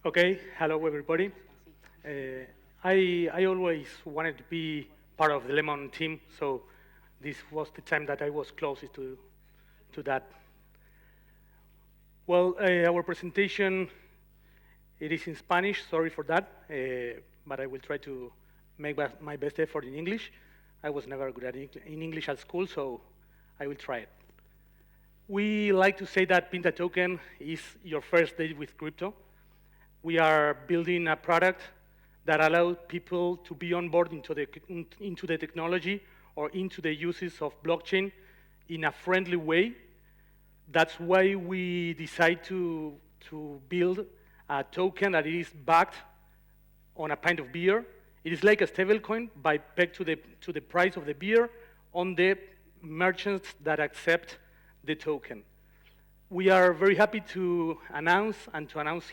Okay, hello everybody. I always wanted to be part of the Lemon team, so this was the time that I was closest to that. Well, our presentation, it is in Spanish, sorry for that, but I will try to make my best effort in English. I was never good at in English at school, so I will try it. We like to say that Pinta Token is your first date with crypto. We are building a product that allows people to be on board into the technology or into the uses of blockchain in a friendly way. That's why we decide to build a token that is backed on a pint of beer. It is like a stablecoin, but pegged to the price of the beer on the merchants that accept the token. We are very happy to announce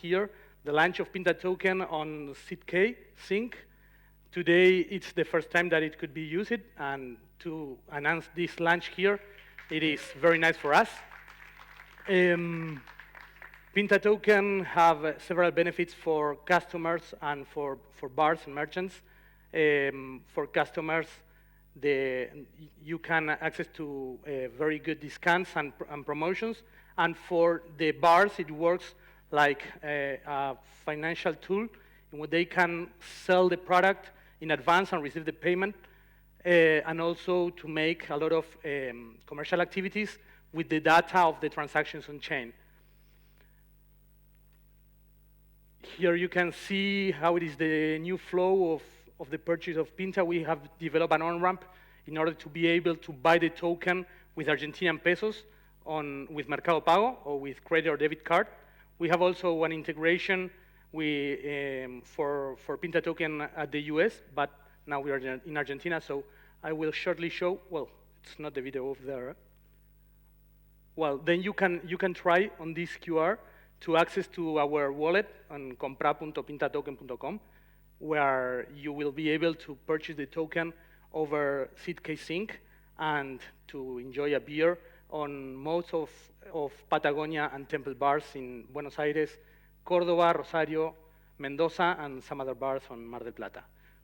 here the launch of Pinta token on ZK Sync. Today, it's the first time that it could be used, and to announce this launch here, it is very nice for us. Pinta token have several benefits for customers and for bars and merchants. For customers, you can access to very good discounts and promotions. And for the bars, it works like a financial tool in which they can sell the product in advance and receive the payment, and also to make a lot of commercial activities with the data of the transactions on chain. Here you can see how it is the new flow of the purchase of Pinta. We have developed an on-ramp in order to be able to buy the token with Argentinian pesos with Mercado Pago or with credit or debit card. We have also an integration for Pinta token at the US, but now we are in Argentina, so I will shortly show, well, it's not the video over there. Well, then you can try on this QR to access to our wallet on compra.pintatoken.com, where you will be able to purchase the token over ZK Sync and to enjoy a beer on most of Patagonia and Temple bars in Buenos Aires, Córdoba, Rosario, Mendoza, and some other bars on Mar del Plata.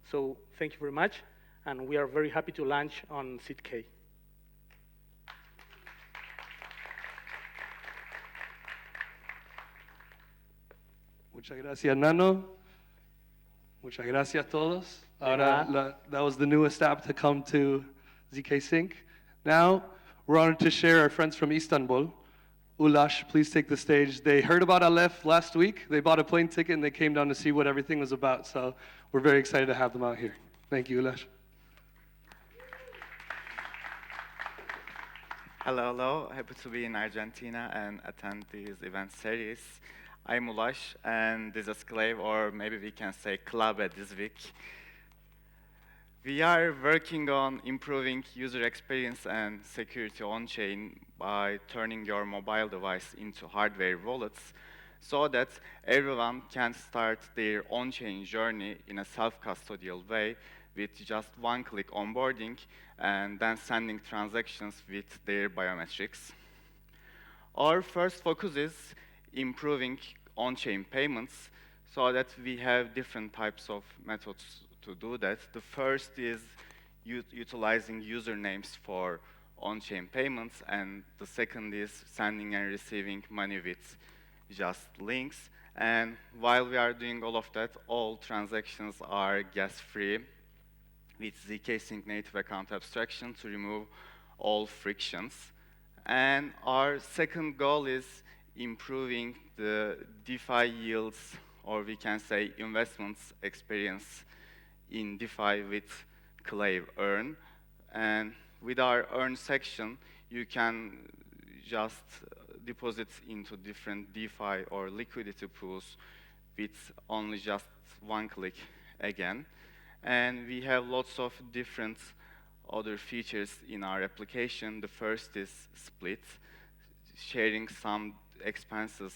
So thank you very much, and we are very happy to launch on ZK. Muchas gracias, Nano. Muchas gracias a todos. Ahora, that was the newest app to come to ZK Sync. Now, we're honored to share our friends from Istanbul. Ulash, please take the stage. They heard about Aleph last week. They bought a plane ticket and they came down to see what everything was about. So we're very excited to have them out here. Thank you, Ulash. Hello. Happy to be in Argentina and attend this event series. I'm Ulash, and this is Clave, or maybe we can say Klabe this week. We are working on improving user experience and security on-chain by turning your mobile device into hardware wallets so that everyone can start their on-chain journey in a self-custodial way with just one-click onboarding and then sending transactions with their biometrics. Our first focus is improving on-chain payments so that we have different types of methods to do that. The first is utilizing usernames for on-chain payments, and the second is sending and receiving money with just links. And while we are doing all of that, all transactions are gas-free with ZK Sync native account abstraction to remove all frictions. And our second goal is improving the DeFi yields, or we can say investments experience in DeFi with Clave Earn. And with our Earn section, you can just deposit into different DeFi or liquidity pools with only just one click again. And we have lots of different other features in our application. The first is split, sharing some expenses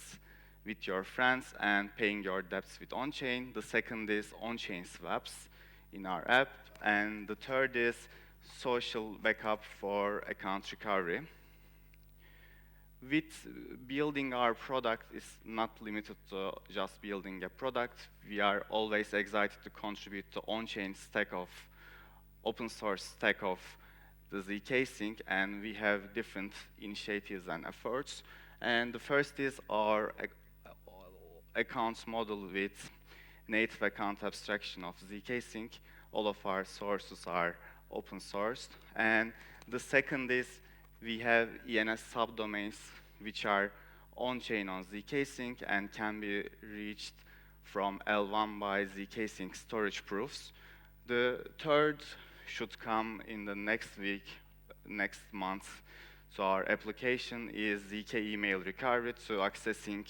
with your friends and paying your debts with on-chain. The second is on-chain swaps in our app. And the third is social backup for account recovery. With building our product is not limited to just building a product. We are always excited to contribute to on-chain stack of open source stack of the ZK Sync, and we have different initiatives and efforts. And the first is our accounts model with native account abstraction of ZK Sync. All of our sources are open sourced. And the second is we have ENS subdomains which are on-chain on ZK Sync and can be reached from L1 by ZK Sync storage proofs. The third should come in the next week, next month. So our application is ZK email recovery to accessing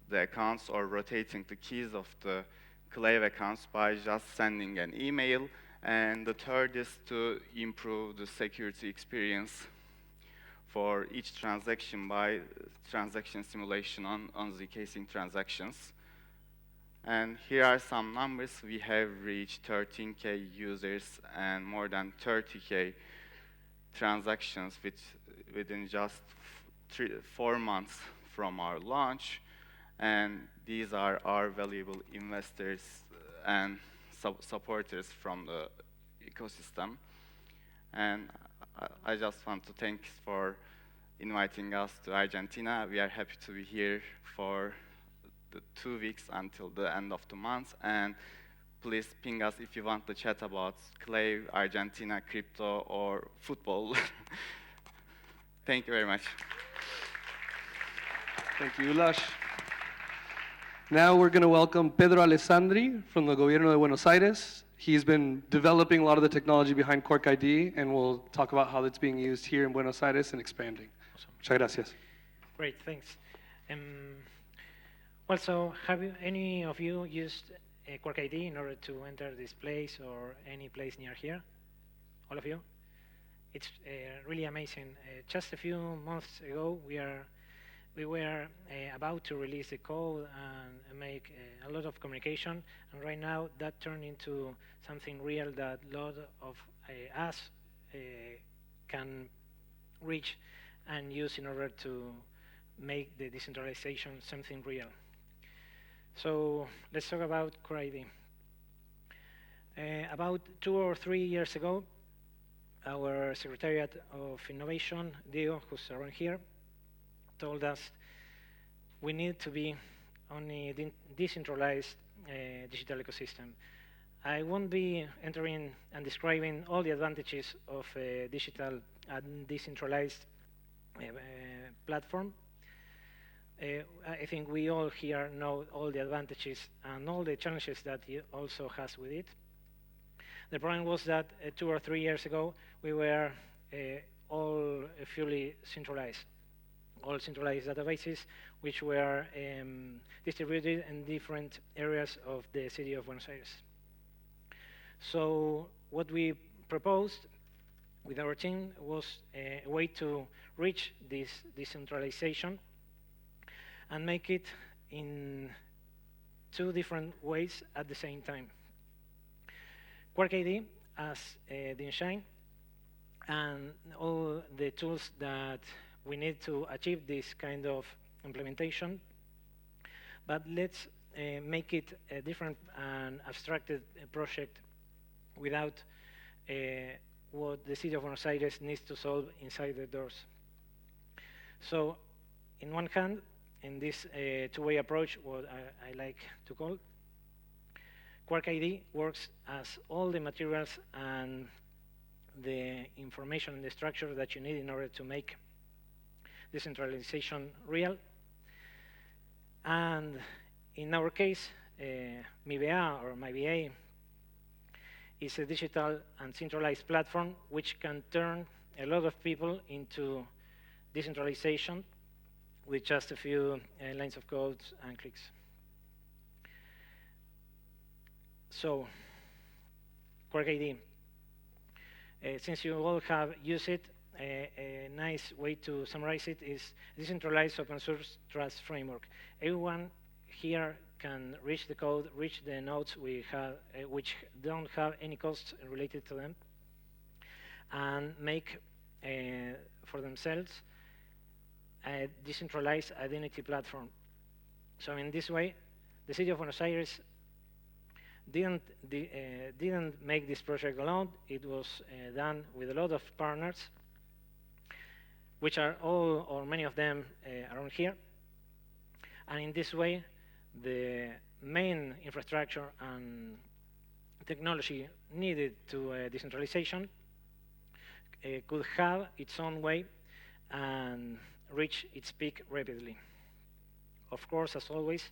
the accounts or rotating the keys of the Clave accounts by just sending an email. And the third is to improve the security experience for each transaction by transaction simulation on ZK Sync transactions. And here are some numbers. We have reached 13K users and more than 30K transactions within just 4 months from our launch. And these are our valuable investors and supporters from the ecosystem. And I just want to thank for inviting us to Argentina. We are happy to be here for the 2 weeks until the end of the month. And please ping us if you want to chat about Clave, Argentina, crypto, or football. Thank you very much. Thank you, Ulash. Now we're going to welcome Pedro Alessandri from the Gobierno de Buenos Aires. He's been developing a lot of the technology behind Quark ID, and we'll talk about how it's being used here in Buenos Aires and expanding. Awesome. Muchas gracias. Great, thanks. Well, so have any of you used Quark ID in order to enter this place or any place near here? All of you? It's really amazing. Just a few months ago, we were about to release the code and make a lot of communication, and right now that turned into something real that a lot of us can reach and use in order to make the decentralization something real. So let's talk about Core ID. About 2 or 3 years ago, our Secretariat of Innovation, Diego, who's around here, told us we need to be on a decentralized digital ecosystem. I won't be entering and describing all the advantages of a digital and decentralized platform. I think we all here know all the advantages and all the challenges that it also has with it. The problem was that 2 or 3 years ago, we were all fully centralized. All centralized databases which were distributed in different areas of the city of Buenos Aires. So what we proposed with our team was a way to reach this decentralization and make it in 2 different ways at the same time. Quark ID as the engine and all the tools that we need to achieve this kind of implementation, but let's make it a different and abstracted project without what the city of Buenos Aires needs to solve inside the doors. So, in one hand, in this two-way approach, what I like to call, Quark ID works as all the materials and the information and the structure that you need in order to make decentralization real. And in our case, MiBA or MyBA is a digital and centralized platform which can turn a lot of people into decentralization with just a few lines of code and clicks. So, Quark ID. Since you all have used it, a nice way to summarize it is decentralized open source trust framework. Everyone here can reach the code, reach the nodes we have, which don't have any costs related to them. and make for themselves a decentralized identity platform. So in this way, the city of Buenos Aires didn't make this project alone. It was done with a lot of partners, which are all or many of them around here. And in this way, the main infrastructure and technology needed to decentralization could have its own way and reach its peak rapidly. Of course, as always,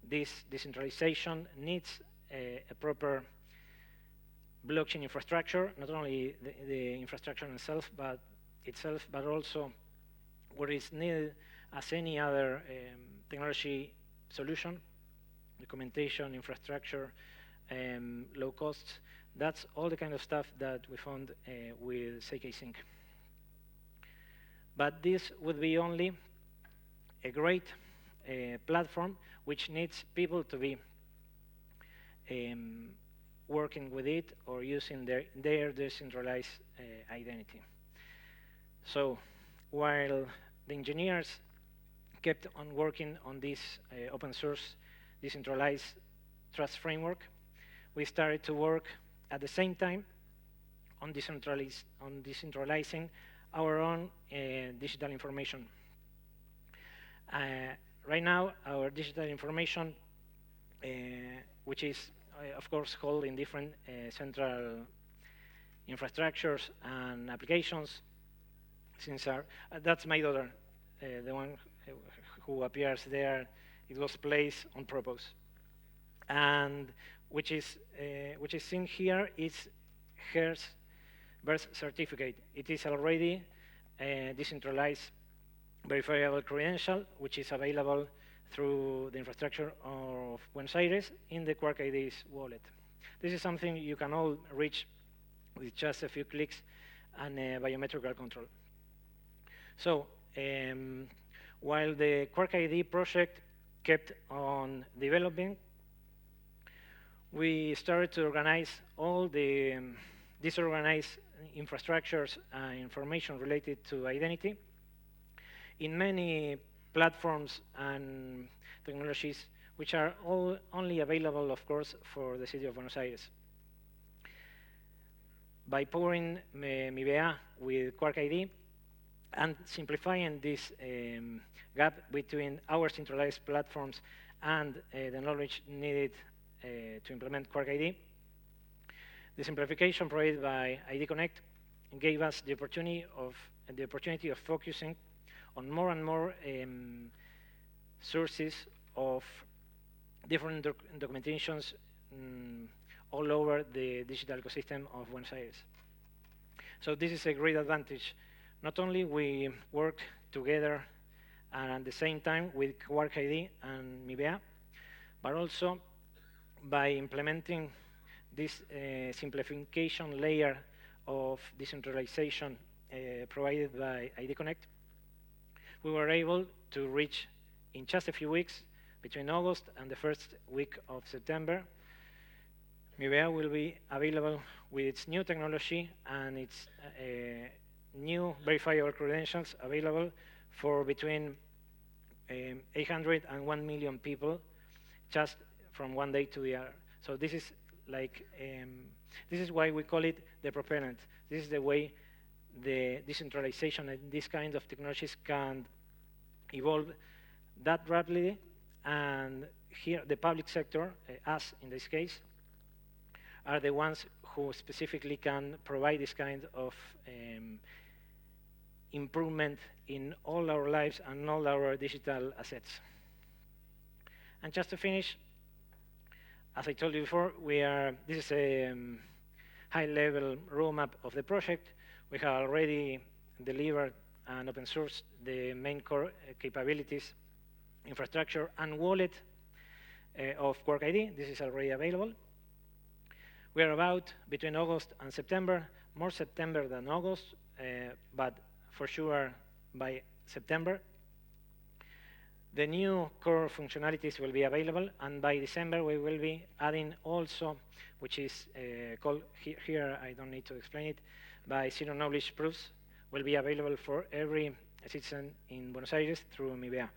this decentralization needs a proper blockchain infrastructure, not only the infrastructure itself, but also what is needed as any other technology solution, documentation, infrastructure, low costs. That's all the kind of stuff that we found with ZK-Sync. But this would be only a great platform which needs people to be working with it or using their decentralized identity. So while the engineers kept on working on this open source decentralized trust framework, we started to work at the same time on decentralizing our own digital information. Right now, our digital information, which is, of course, held in different central infrastructures and applications, that's my daughter, the one who appears there. It was placed on purpose. And which is seen here is her birth certificate. It is already a decentralized verifiable credential, which is available through the infrastructure of Buenos Aires in the Quark ID's wallet. This is something you can all reach with just a few clicks and biometrical control. So while the Quark ID project kept on developing, we started to organize all the disorganized infrastructures and information related to identity in many platforms and technologies which are all only available, of course, for the city of Buenos Aires. By powering MIBEA with Quark ID and simplifying this gap between our centralized platforms and the knowledge needed to implement Quark ID, the simplification provided by ID Connect gave us the opportunity of focusing on more and more sources of different documentations all over the digital ecosystem of Buenos Aires. So this is a great advantage. Not only we work together and at the same time with Quark ID and MIBEA, but also by implementing this simplification layer of decentralization provided by ID Connect, we were able to reach in just a few weeks, between August and the first week of September, MIBEA will be available with its new technology and its new verifiable credentials available for between 800 and 1 million people just from one day to the other. So this is like, this is why we call it the propellant. This is the way the decentralization and these kinds of technologies can evolve that rapidly. And here, the public sector, us in this case, are the ones who specifically can provide this kind of improvement in all our lives and all our digital assets. And just to finish, as I told you before, this is a high-level roadmap of the project. We have already delivered and open sourced the main core capabilities, infrastructure, and wallet of Quark ID. This is already available. We are about between August and September, more September than August, but for sure by September. The new core functionalities will be available, and by December we will be adding also, which is called, here I don't need to explain it, by zero knowledge proofs, will be available for every citizen in Buenos Aires through MIBEA.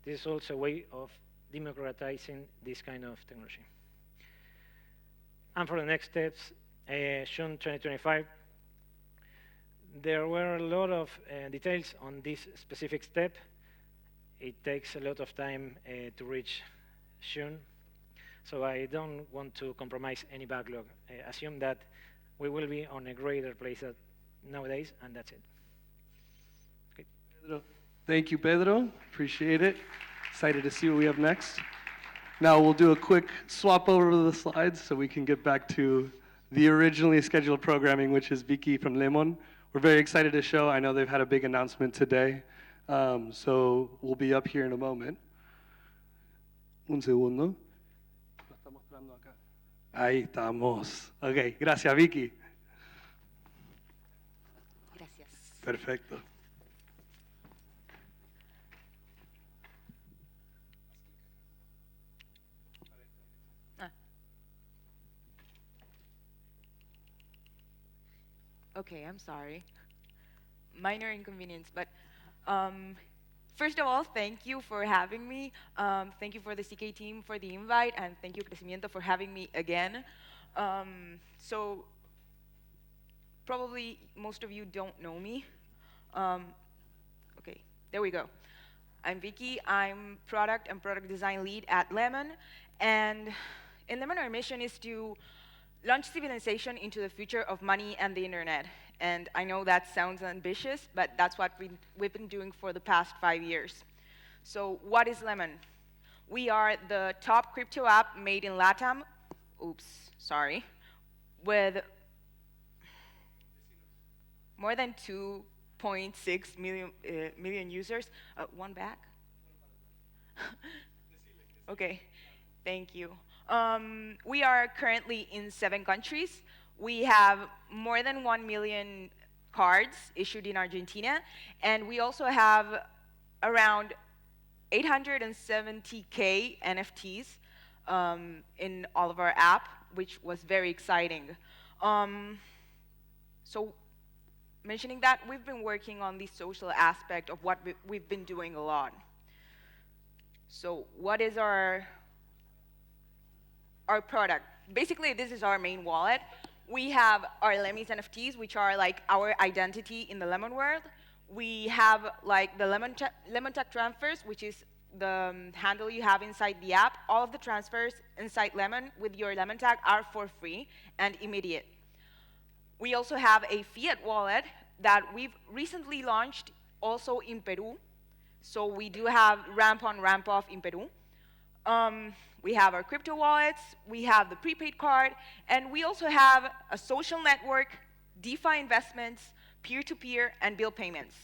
This is also a way of democratizing this kind of technology. And for the next steps, June 2025, there were a lot of details on this specific step. It takes a lot of time to reach June, so I don't want to compromise any backlog. Assume that we will be on a greater place nowadays, and that's it. Okay. Pedro. Thank you, Pedro. Appreciate it. Excited to see what we have next. Now we'll do a quick swap over the slides so we can get back to the originally scheduled programming, which is Vicky from Lemon. We're very excited to show. I know they've had a big announcement today. So we'll be up here in a moment. Un segundo. Lo está mostrando acá. Ahí estamos. Ok, gracias, Vicky. Gracias. Perfecto. Okay, I'm sorry. Minor inconvenience, but first of all, thank you for having me. Thank you for the CK team for the invite, and thank you, Crecimiento, for having me again. So probably most of you don't know me. Okay, there we go. I'm Vicky. I'm product and product design lead at Lemon, and in Lemon, our mission is to launch civilization into the future of money and the internet. And I know that sounds ambitious, but that's what we've been doing for the past 5 years. So what is Lemon? We are the top crypto app made in LATAM, with more than 2.6 million users. One back? Okay, thank you. We are currently in 7 countries. We have more than 1 million cards issued in Argentina, and we also have around 870K NFTs in all of our app, which was very exciting. So mentioning that, we've been working on the social aspect of what we've been doing a lot. So what is our product? Basically, this is our main wallet. We have our Lemmy's NFTs, which are like our identity in the Lemon world. We have like the Lemon Tech transfers, which is the handle you have inside the app. All of the transfers inside Lemon with your Lemon tag are for free and immediate. We also have a fiat wallet that we've recently launched also in Peru. So we do have ramp on, ramp off in Peru. We have our crypto wallets, we have the prepaid card, and we also have a social network, DeFi investments, peer-to-peer, and bill payments.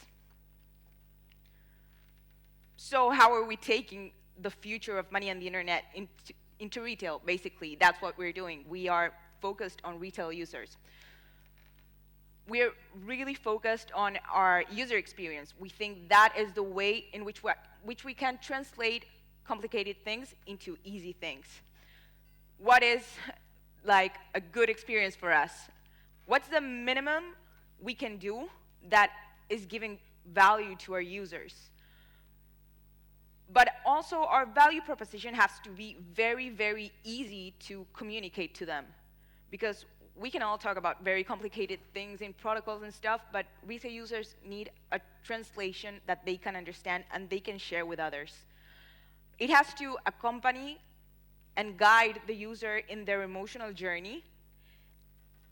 So how are we taking the future of money and the internet into retail? Basically, that's what we're doing. We are focused on retail users. We're really focused on our user experience. We think that is the way in which we can translate complicated things into easy things. What is like a good experience for us? What's the minimum we can do that is giving value to our users? But also our value proposition has to be very, very easy to communicate to them, because we can all talk about very complicated things in protocols and stuff, but retail users need a translation that they can understand and they can share with others. It has to accompany and guide the user in their emotional journey.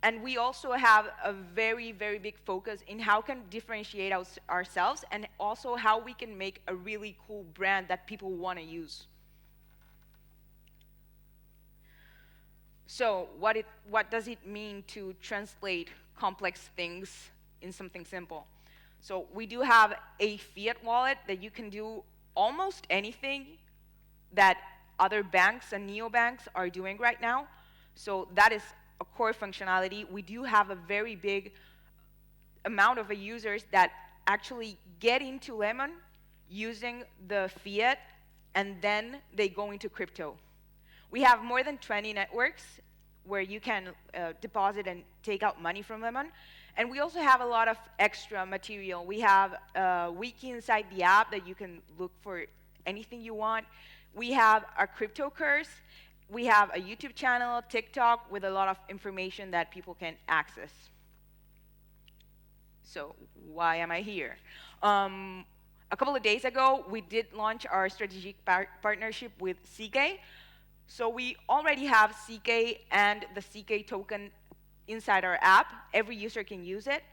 And we also have a very, very big focus in how can differentiate ourselves and also how we can make a really cool brand that people want to use. So what does it mean to translate complex things in something simple? So we do have a fiat wallet that you can do almost anything that other banks and neobanks are doing right now. So that is a core functionality. We do have a very big amount of users that actually get into Lemon using the fiat and then they go into crypto. We have more than 20 networks where you can deposit and take out money from Lemon. And we also have a lot of extra material. We have a wiki inside the app that you can look for anything you want. We have our crypto course. We have a YouTube channel, TikTok, with a lot of information that people can access. So why am I here? A couple of days ago, we did launch our strategic partnership with CK. So we already have CK and the CK token inside our app. Every user can use it.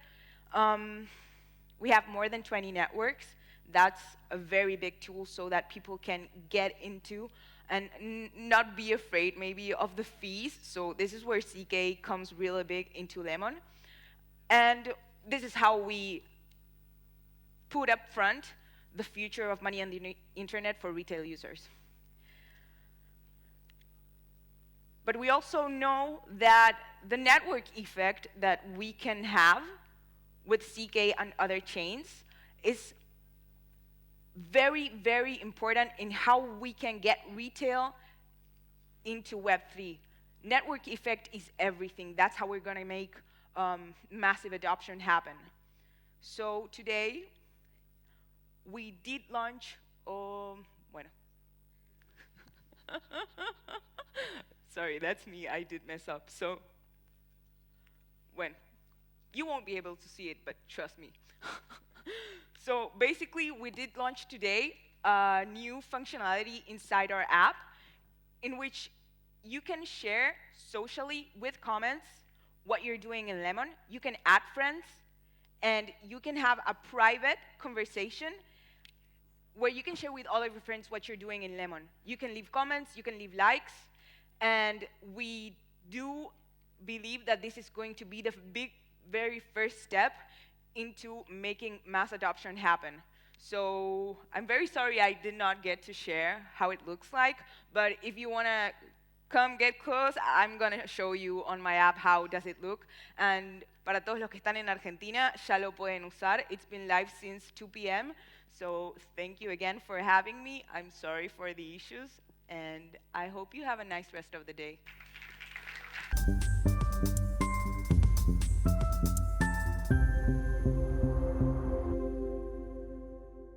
We have more than 20 networks. That's a very big tool so that people can get into and not be afraid maybe of the fees. So this is where CK comes really big into Lemon. And this is how we put up front the future of money on the internet for retail users. But we also know that the network effect that we can have with CK and other chains is very, very important in how we can get retail into Web3. Network effect is everything. That's how we're going to make massive adoption happen. So today, we did launch, sorry, that's me, I did mess up. So, you won't be able to see it, but trust me. So basically, we did launch today a new functionality inside our app in which you can share socially with comments what you're doing in Lemon. You can add friends, and you can have a private conversation where you can share with all of your friends what you're doing in Lemon. You can leave comments, you can leave likes, and we do believe that this is going to be the very first step into making mass adoption happen. So I'm very sorry I did not get to share how it looks like, but if you want to come get close, I'm going to show you on my app how does it look. And para todos los que están en Argentina, ya lo pueden usar. It's been live since 2 p.m., so thank you again for having me. I'm sorry for the issues, and I hope you have a nice rest of the day.